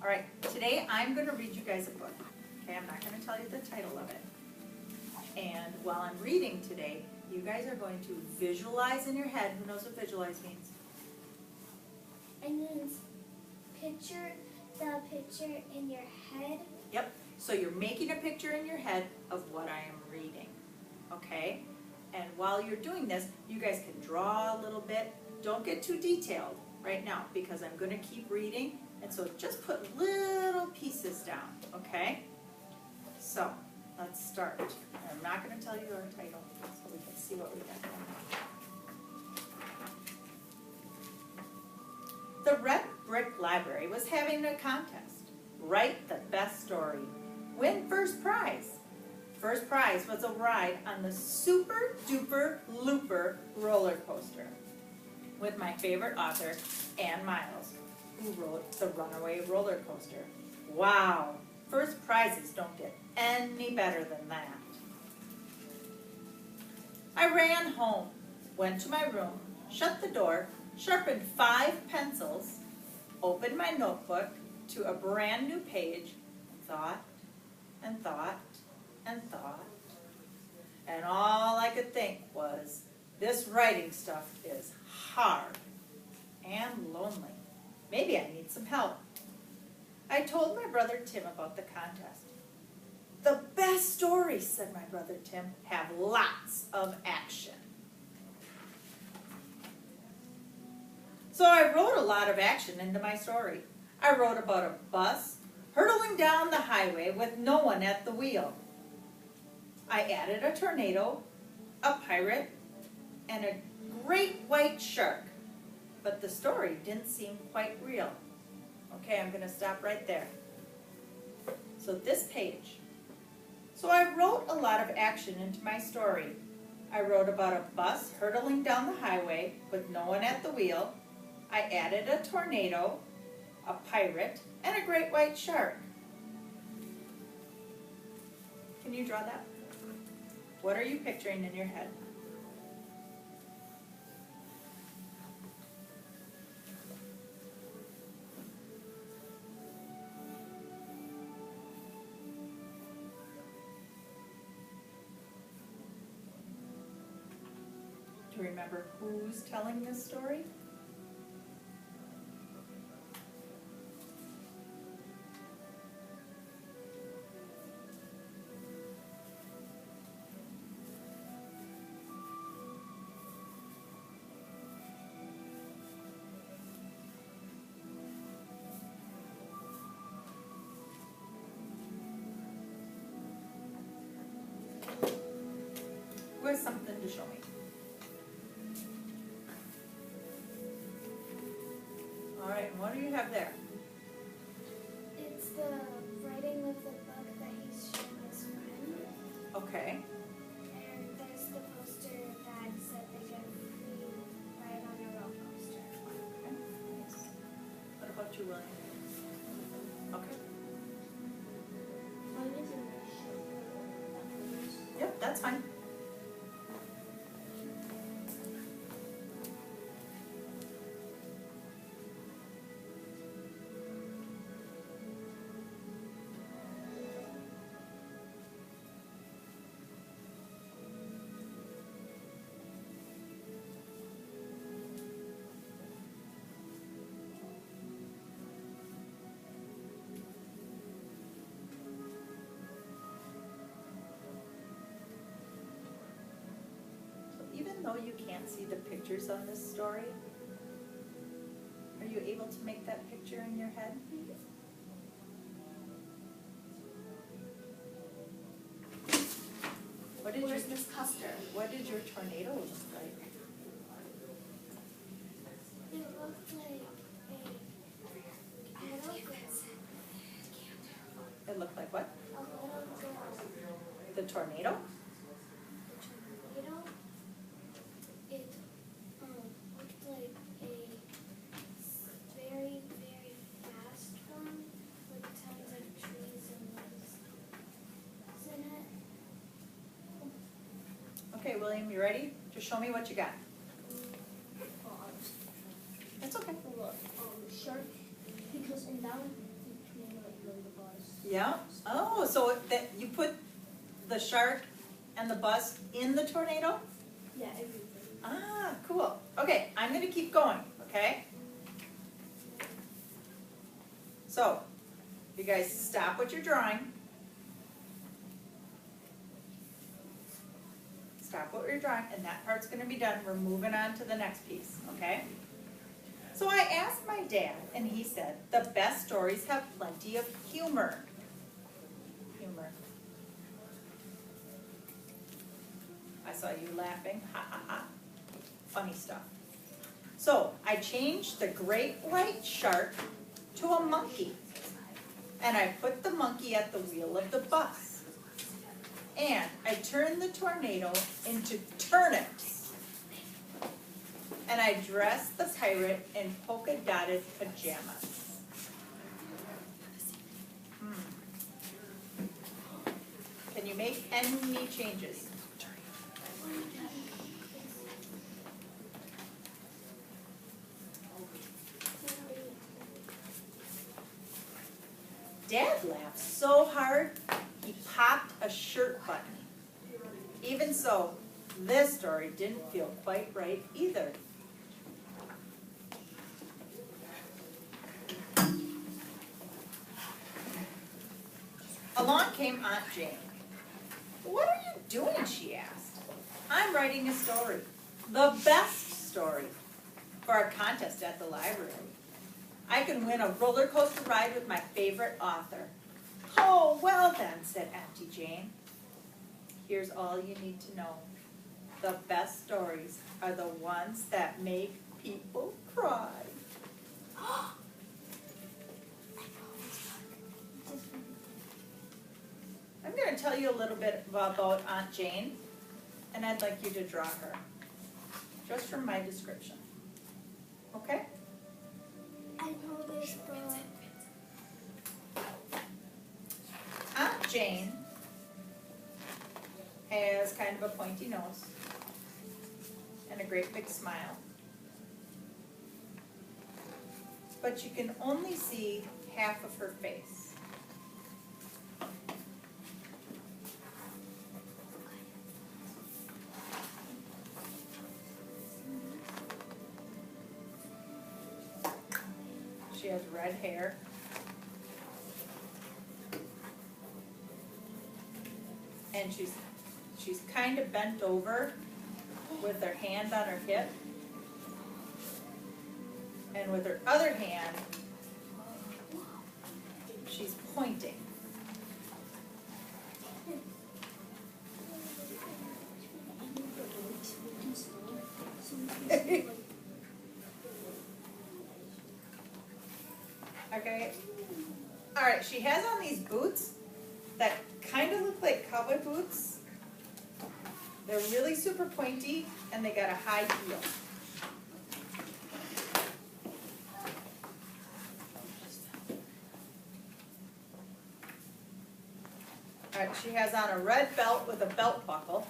All right, today I'm going to read you guys a book. Okay, I'm not going to tell you the title of it. And while I'm reading today, you guys are going to visualize in your head. Who knows what visualize means? It means picture the picture in your head. Yep, so you're making a picture in your head of what I am reading. Okay? And while you're doing this, you guys can draw a little bit. Don't get too detailed right now because I'm going to keep reading. And so just put little pieces down, okay? So, let's start. I'm not going to tell you our title so we can see what we got going on. The Red Brick Library was having a contest. Write the best story. Win first prize. First prize was a ride on the Super Duper Looper roller coaster with my favorite author, Ann Miles, who wrote The Runaway Roller Coaster. Wow, first prizes don't get any better than that. I ran home, went to my room, shut the door, sharpened 5 pencils, opened my notebook to a brand new page, thought and thought and thought, and all I could think was, this writing stuff is hard and lonely. Maybe I need some help. I told my brother Tim about the contest. The best stories, said my brother Tim, have lots of action. So I wrote a lot of action into my story. I wrote about a bus hurtling down the highway with no one at the wheel. I added a tornado, a pirate, and a great white shark. But the story didn't seem quite real. Okay, I'm going to stop right there. So this page. So I wrote a lot of action into my story. I wrote about a bus hurtling down the highway with no one at the wheel. I added a tornado, a pirate, and a great white shark. Can you draw that? What are you picturing in your head? Do you remember who's telling this story? Who has something to show me? All right, and what do you have there? It's the writing of the book that he's showing his friend. Okay. And there's the poster that said they get a free ride on a roller coaster. Okay, nice. What about you, William? Okay. Yep, that's fine. Even though you can't see the pictures on this story, are you able to make that picture in your head? Where's Miss Custer? What did your tornado look like? It looked like a little girl. It looked like what? A little girl. The tornado? The tornado. It looked like a very, very fast one with tons of trees and woods in it. Okay, William, you ready? Just show me what you got. That's okay. Shark, because in that one, and the bus. Yeah. Oh, so that you put the shark and the bus in the tornado? Yeah, everything. Ah, cool. Okay, I'm gonna keep going, okay? So, you guys stop what you're drawing. Stop what you're drawing, and that part's gonna be done. We're moving on to the next piece, okay? So I asked my dad, and he said, the best stories have plenty of humor. Humor. I saw you laughing, ha ha ha. Funny stuff. So I changed the great white shark to a monkey. And I put the monkey at the wheel of the bus. And I turned the tornado into turnips. And I dressed the pirate in polka dotted pajamas. Can you make any changes? Dad laughed so hard, he popped a shirt button. Even so, this story didn't feel quite right either. Along came Aunt Jane. "What are you doing?" she asked. "I'm writing a story, the best story, for a contest at the library. I can win a roller coaster ride with my favorite author." "Oh, well then," said Auntie Jane. "Here's all you need to know. The best stories are the ones that make people cry." I'm going to tell you a little bit about Aunt Jane, and I'd like you to draw her, just from my description. Okay? I know this book. Aunt Jane has kind of a pointy nose and a great big smile. But you can only see half of her face. She has red hair. And she's kind of bent over with her hand on her hip. And with her other hand, she's pointing. Okay. All right, she has on these boots that kind of look like cowboy boots. They're really super pointy, and they got a high heel. All right, she has on a red belt with a belt buckle.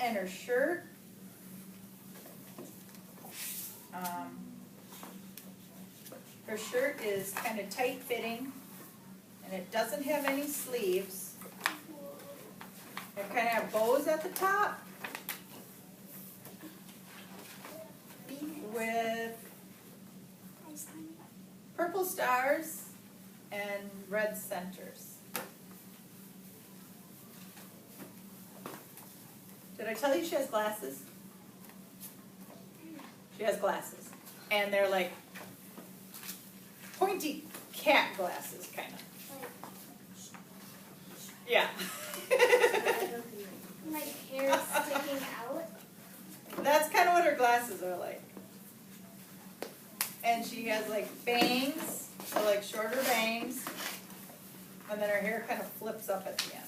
And her shirt, is kind of tight fitting, and it doesn't have any sleeves. It kind of have bows at the top with purple stars and red centers. Did I tell you she has glasses? She has glasses, and they're like pointy cat glasses, kind of. Yeah. Like hair sticking out. That's kind of what her glasses are like. And she has like bangs, so like shorter bangs, and then her hair kind of flips up at the end.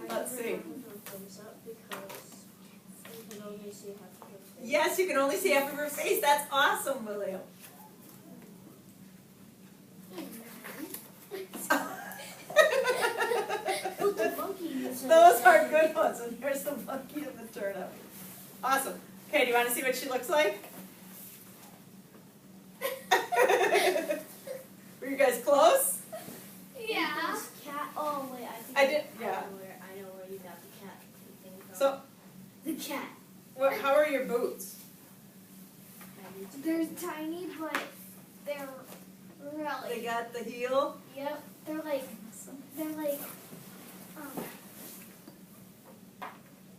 Let's see. Yes, you can only see half of her face. That's awesome, William. Those are good ones, and here's the monkey and the turnip. Awesome. Okay, do you want to see what she looks like? Were you guys close? Yeah. Cat. Oh wait, I did, I yeah. know where you got the cat thing from. So, the cat. how are your boots? They're tiny, but they're They really. got the heel? Yep. They're like.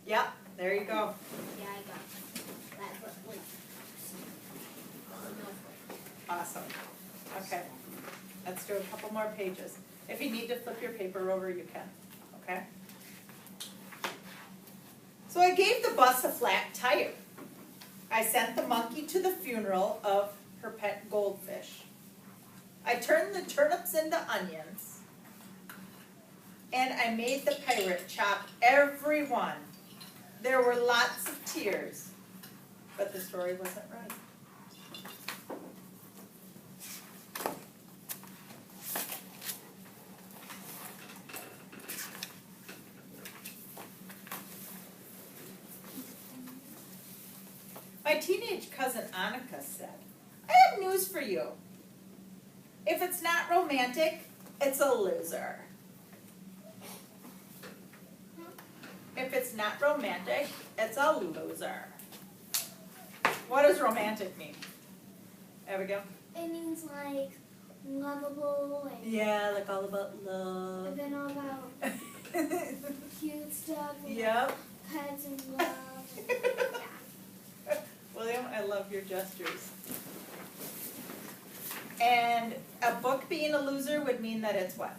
Yep, there you go. Yeah, I got that. But wait. Awesome. Okay, let's do a couple more pages. If you need to flip your paper over, you can, okay? So I gave the bus a flat tire. I sent the monkey to the funeral of her pet goldfish. I turned the turnips into onions. And I made the pirate chop every one. There were lots of tears, but the story wasn't right. My teenage cousin Annika said, I have news for you. If it's not romantic, it's a loser. If it's not romantic, it's a loser. What does romantic mean? Abigail? It means like lovable and. Yeah, like all about love. And then all about cute stuff. And Yep. Pets and love. And, yeah. William, I love your gestures. And a book being a loser would mean that it's what?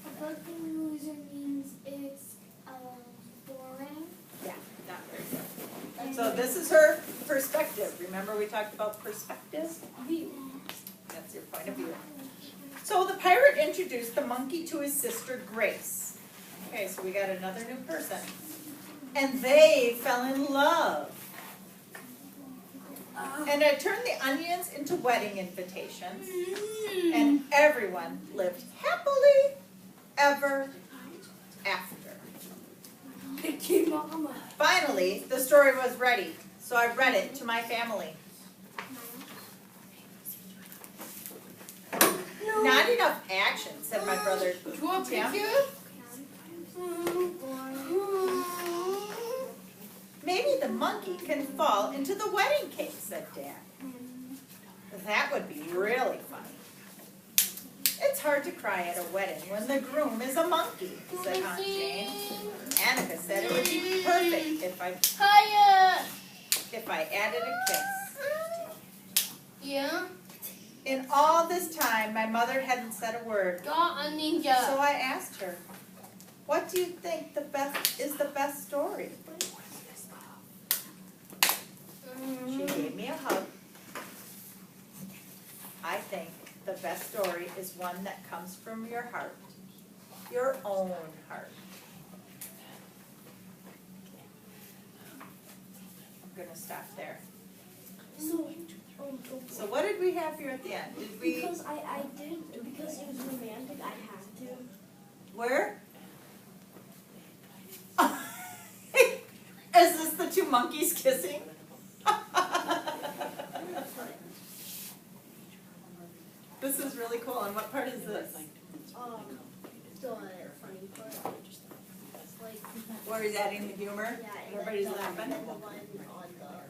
A fucking loser means it's boring. Yeah, not very good. So this is her perspective. Remember we talked about perspective? View. That's your point of view. So the pirate introduced the monkey to his sister Grace. Okay, so we got another new person. And they fell in love. And I turned the onions into wedding invitations. And everyone lived happily ever after. Mama. Finally, the story was ready, so I read it to my family. Not enough action, said my brother. Do you want a Yeah. picture? Maybe the monkey can fall into the wedding cake, said Dad. That would be really funny. It's hard to cry at a wedding when the groom is a monkey, said Aunt Jane. Annika said it would be perfect if I added a kiss. Yeah. In all this time, my mother hadn't said a word. Got a ninja. So I asked her, what do you think is the best story? She gave me a hug. I think the best story is one that comes from your heart, your own heart. I'm going to stop there. So what did we have here at the end? Did we? Because I did, because it was romantic, I had to. Where? Is this the two monkeys kissing? This is really cool. And what part is this? The funny part. Like, Where he's adding the humor? yeah, And everybody's laughing? and then the one on the